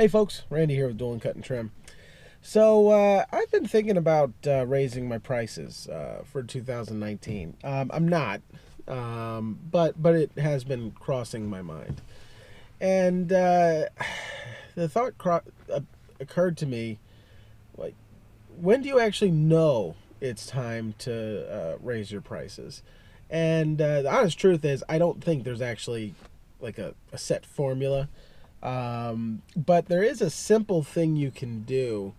Hey folks, Randy here with Dulin Cut Trim. So I've been thinking about raising my prices for 2019. I'm not, but it has been crossing my mind, and the thought occurred to me, like, when do you actually know it's time to raise your prices? And the honest truth is, I don't think there's actually like a set formula. But there is a simple thing you can do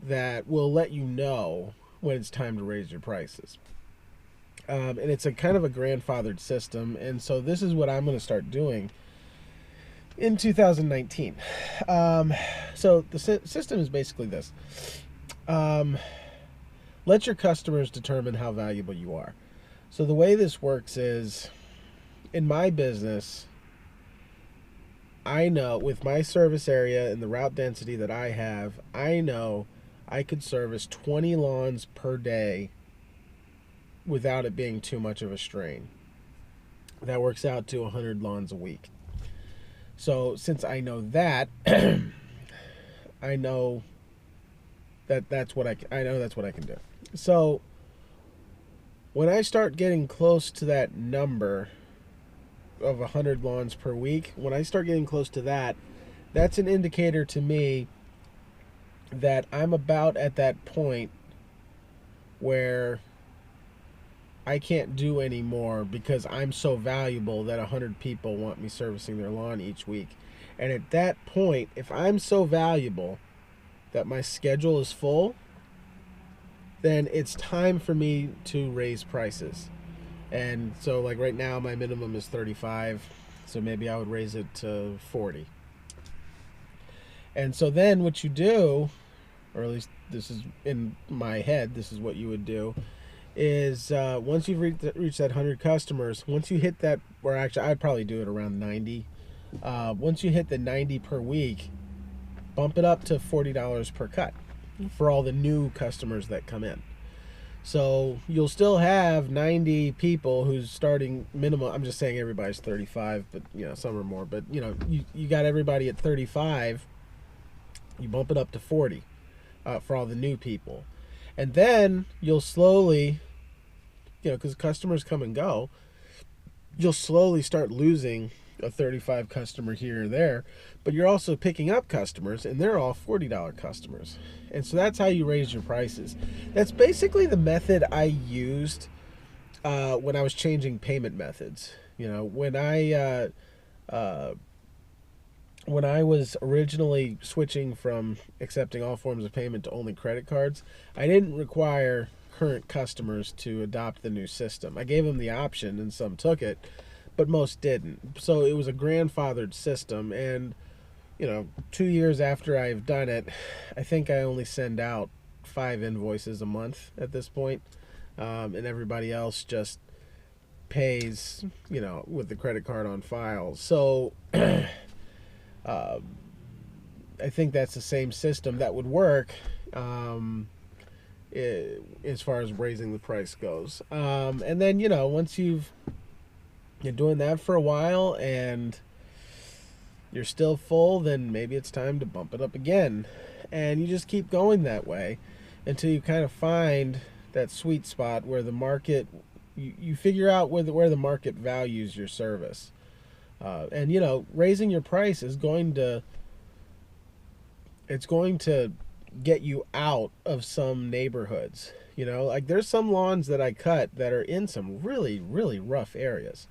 that will let you know when it's time to raise your prices. And it's a kind of a grandfathered system. And so this is what I'm going to start doing in 2019. So the system is basically this. Let your customers determine how valuable you are. So the way this works is, in my business, I know with my service area and the route density that I have, I know I could service 20 lawns per day without it being too much of a strain. That works out to 100 lawns a week. So since I know that, I know that's what I know that's what I can do. So when I start getting close to that number of 100 lawns per week, when I start getting close to that, that's an indicator to me that I'm about at that point where I can't do any more because I'm so valuable that 100 people want me servicing their lawn each week. And at that point, if I'm so valuable that my schedule is full, then it's time for me to raise prices. And so, like, right now my minimum is 35, so maybe I would raise it to 40. And so then what you do, or at least this is in my head, this is what you would do, is once you've reached that 100 customers, once you hit that, or actually I'd probably do it around 90. Once you hit the 90 per week, bump it up to $40 per cut for all the new customers that come in. So you'll still have 90 people whose starting minimum, I'm just saying everybody's 35, but some are more, but you got everybody at 35, you bump it up to 40 for all the new people. And then you'll slowly, because customers come and go, you'll slowly start losing a 35 customer here or there, but you're also picking up customers, and they're all $40 customers. And so that's how you raise your prices. That's basically the method I used when I was changing payment methods. When I was originally switching from accepting all forms of payment to only credit cards, I didn't require current customers to adopt the new system. I gave them the option, and some took it, but most didn't. So it was a grandfathered system, and 2 years after I've done it, I think I only send out 5 invoices a month at this point, and everybody else just pays, with the credit card on file. So I think that's the same system that would work as far as raising the price goes. And then, once you're doing that for a while and you're still full, then maybe it's time to bump it up again. And you just keep going that way until you kind of find that sweet spot where the market, you figure out where the market values your service. And raising your price is going to get you out of some neighborhoods. Like, there's some lawns that I cut that are in some really, really rough areas.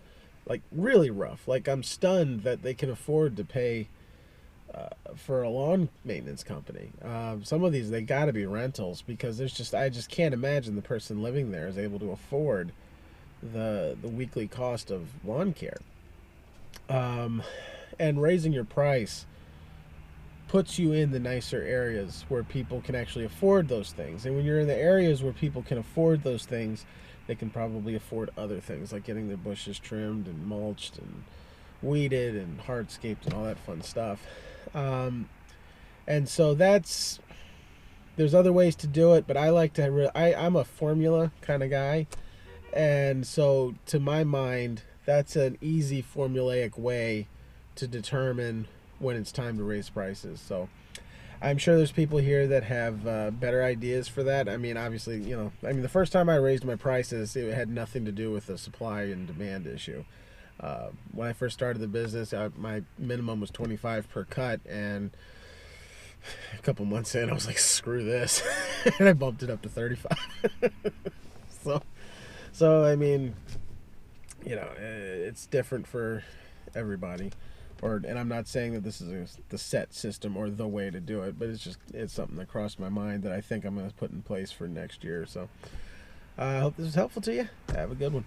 Like, really rough. Like, I'm stunned that they can afford to pay for a lawn maintenance company. Some of these, they got to be rentals, because I just can't imagine the person living there is able to afford the weekly cost of lawn care. And raising your price puts you in the nicer areas where people can actually afford those things. And when you're in the areas where people can afford those things, they can probably afford other things, like getting their bushes trimmed and mulched and weeded and hardscaped and all that fun stuff. And so there's other ways to do it, but I like to, I'm a formula kind of guy. And so to my mind, that's an easy formulaic way to determine when it's time to raise prices. So I'm sure there's people here that have better ideas for that. I mean, obviously, the first time I raised my prices, it had nothing to do with the supply and demand issue. When I first started the business, my minimum was 25 per cut, and a couple months in, I was like, screw this, and I bumped it up to 35. so I mean, it's different for everybody. And I'm not saying that this is the set system or the way to do it, but it's something that crossed my mind that I think I'm going to put in place for next year. So I hope this was helpful to you. Have a good one.